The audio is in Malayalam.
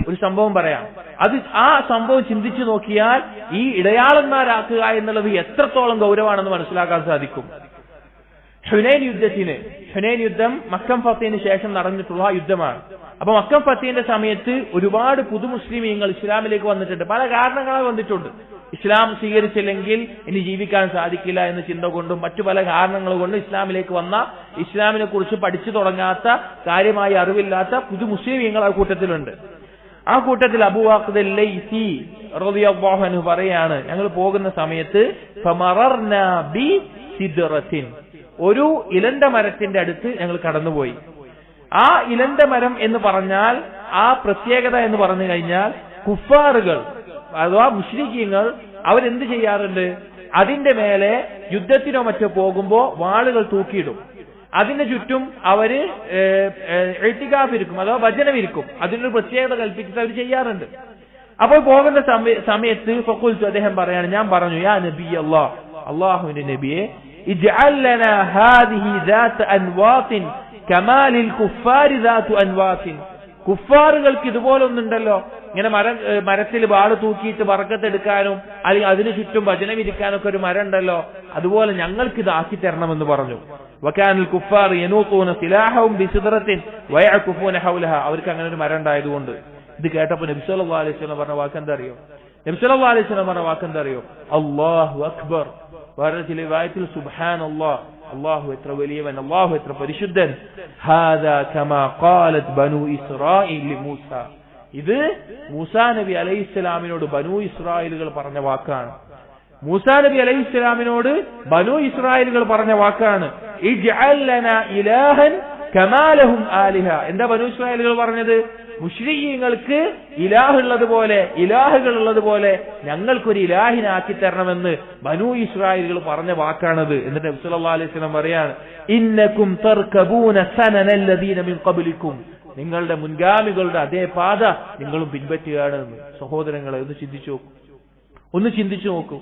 ഒരു സംഭവം പറയാം. ആ സംഭവം ചിന്തിച്ചു നോക്കിയാൽ ഈ ഇടയാളന്മാരാക്കുക എന്നുള്ളത് എത്രത്തോളം ഗൗരവമാണെന്ന് മനസ്സിലാക്കാൻ സാധിക്കും. ഹുനൈൻ യുദ്ധം മക്കം ഫത്തഹിന് ശേഷം നടന്നിട്ടുള്ള യുദ്ധമാണ്. അപ്പൊ മക്കം ഫത്തഹിന്റെ സമയത്ത് ഒരുപാട് പുതുമുസ്ലിമീങ്ങൾ ഇസ്ലാമിലേക്ക് വന്നിട്ടുണ്ട്. പല കാരണങ്ങളാൽ വന്നിട്ടുണ്ട്. ഇസ്ലാം സ്വീകരിച്ചില്ലെങ്കിൽ ഇനി ജീവിക്കാൻ സാധിക്കില്ല എന്ന ചിന്ത കൊണ്ടും മറ്റു പല കാരണങ്ങൾ കൊണ്ടും ഇസ്ലാമിലേക്ക് വന്ന, ഇസ്ലാമിനെ കുറിച്ച് പഠിച്ചു തുടങ്ങാത്ത, കാര്യമായി അറിവില്ലാത്ത പുതുമുസ്ലിമീങ്ങൾ ആ കൂട്ടത്തിലുണ്ട്. ആ കൂട്ടത്തിൽ അബൂ വാഖിദ് അൽ-ലൈസി റളിയല്ലാഹു അൻഹു പറയാണ്, ഞങ്ങൾ പോകുന്ന സമയത്ത് ഫമറർനാ ബി സിദ്റത്തിൻ, ഒരു ഇലന്ത മരത്തിന്റെ അടുത്ത് ഞങ്ങൾ കടന്നുപോയി. ആ ഇലന്ത മരം എന്ന് പറഞ്ഞാൽ ആ പ്രത്യേകത എന്ന് പറഞ്ഞു കഴിഞ്ഞാൽ കുഫാറുകൾ അഥവാ മുശ്രിക്കീങ്ങൾ അവരെന്ത് ചെയ്യാറുണ്ട്, അതിന്റെ മേലെ യുദ്ധത്തിനോ മറ്റോ പോകുമ്പോ വാളുകൾ തൂക്കിയിടും. അതിന് ചുറ്റും അവര് ഇഅ്തികാഫ് ഇരിക്കും, അഥവാ ഭജനം ഇരിക്കും. അതിനൊരു പ്രത്യേകത കൽപ്പിച്ചിട്ട് അവർ ചെയ്യാറുണ്ട്. അപ്പോൾ പോകുന്ന സമയത്ത് ഫഖുൽതു, അദ്ദേഹം പറയാണ്, ഞാൻ പറഞ്ഞു, യാ നബി അല്ലാഹ്, അല്ലാഹുവിന്റെ നബിയെ, ഇജ്അൽ ലനാ ഹാദിഹി ദാത അൻവാതിൻ കമാ ലിൽ കുഫാരി ദാതു അൻവാതിൻ. കുഫാറുകൾക്ക് ഇതുപോലൊന്നുണ്ടല്ലോ, ഇങ്ങനെ മരത്തിൽ വാള് തൂക്കിയിട്ട് ബർക്കത്തെടുക്കാനും അല്ലെങ്കിൽ അതിനു ചുറ്റും ഭജനം ഇരിക്കാനൊക്കെ ഒരു മരം ഉണ്ടല്ലോ, അതുപോലെ ഞങ്ങൾക്ക് ഇതാക്കി തരണമെന്ന് പറഞ്ഞു. വകാനൽ കുഫാർ യനൂഖൂന സിലാഹും ബിസിദ്റത്തിൻ വയഅകുഫൂന ഹൗലഹ. അവർക്ക് അങ്ങനെ ഒരു മരം ഉണ്ടായതുകൊണ്ട്. ഇത് കേട്ടപ്പോൾ നബി സല്ലല്ലാഹു അലൈഹി വസല്ലം പറഞ്ഞ വാക്കെന്താ അറിയോ? നബി സല്ലല്ലാഹു അലൈഹി വസല്ലം പറഞ്ഞ വാക്കെന്താ അറിയോ? അല്ലാഹു അക്ബർ. വേറെ ചില റിവായത്തിൽ സുബ്ഹാനല്ലാഹ്, അല്ലാഹു എത്ര വലിയവൻ, അല്ലാഹു എത്ര പരിശുദ്ധൻ. ഹാദാ കമാ ഖാലത് ബനു ഇസ്രായീൽ ലിമൂസ. ഇത് മൂസാ നബി അലൈഹിസ്സലാമിനോട് ബനു ഇസ്രായേലുകൾ പറഞ്ഞ വാക്കാണ്. മൂസാ നബി അലൈഹിസ്സലാമിനോട് ബനു ഇസ്രായേലുകൾ പറഞ്ഞ വാക്കാണ്. ഇജ്അൽ ലനാ ഇലാഹൻ കമാ ലഹും ആലിഹ. എന്താ ബനു ഇസ്രായേലുകൾ പറഞ്ഞത്? മുശ്രിക്കീങ്ങൾക്ക് ഇലാഹുകൾ ഉള്ളതുപോലെ ഞങ്ങൾക്കൊരു ഇലാഹിനാക്കി തരണമെന്ന് ബനു ഇസ്രായേലുകൾ പറഞ്ഞ വാക്കാണത്. എന്നിട്ട് നബി സല്ലല്ലാഹു അലൈഹി വസല്ലം പറയാണ്, ഇന്നകും തർകബൂന സനനല്ലദീന മിൻ ഖബ്ലികും. നിങ്ങളുടെ മുൻഗാമികളുടെ അതേ പാത നിങ്ങളും പിൻപറ്റുകയാണ്. സഹോദരങ്ങളെ ഒന്ന് ചിന്തിച്ചു നോക്കൂ.